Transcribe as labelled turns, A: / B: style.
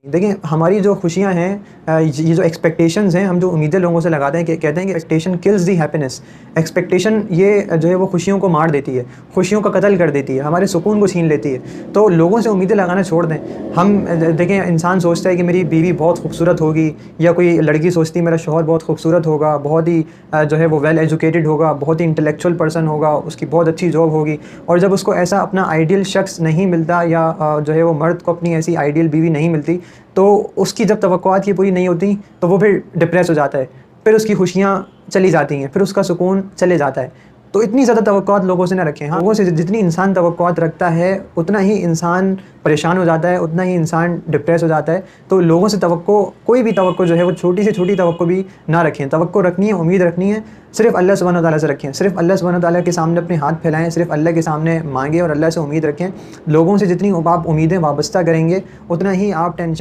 A: देखिए, हमारी जो खुशियाँ हैं ये जो एक्सपेक्टेशंस हैं, हम जो उम्मीदें लोगों से लगाते हैं कि कहते हैं कि एक्सपेक्टेशन किल्स दी हैप्पीनेस। एक्सपेक्टेशन ये जो है वो खुशियों को मार देती है, खुशियों का कत्ल कर देती है, हमारे सुकून को छीन लेती है। तो लोगों से उम्मीदें लगाना छोड़ दें। हम देखें, इंसान सोचता है कि मेरी बीवी बहुत खूबसूरत होगी, या कोई लड़की सोचती है मेरा शौहर बहुत खूबसूरत होगा, बहुत ही जो है वो वेल एजुकेटेड होगा, बहुत ही इंटेलेक्चुअल पर्सन होगा, उसकी बहुत अच्छी जॉब होगी। और जब उसको ऐसा अपना आइडियल शख्स नहीं मिलता, या जो है वो मर्द को अपनी ऐसी आइडियल बीवी नहीं मिलती, तो उसकी जब तवक्कुआत ये पूरी नहीं होती, तो वो फिर डिप्रेस हो जाता है, फिर उसकी खुशियाँ चली जाती हैं, फिर उसका सुकून चले जाता है। तो इतनी ज़्यादा तवक्कुआत लोगों से ना रखें। हाँ, लोगों से जितनी इंसान तवक्कुआत रखता है, उतना ही इंसान परेशान हो जाता है, उतना ही इंसान डिप्रेस हो जाता है। तो लोगों से कोई भी तवक्को जो है वो छोटी से छोटी तवक्को भी ना रखें। तवक्को रखनी है, उम्मीद रखनी है, सिर्फ़ अल्लाह सुब्हानहू व तआला से रखें। सिर्फ़ अल्लाह सुब्हानहू व तआला के सामने अपने हाथ फैलाएँ, सिर्फ़ अल्लाह के सामने माँगें और अल्लाह से उम्मीद रखें। लोगों से जितनी आप उम्मीदें वाबस्ता करेंगे, उतना ही आप टेंशन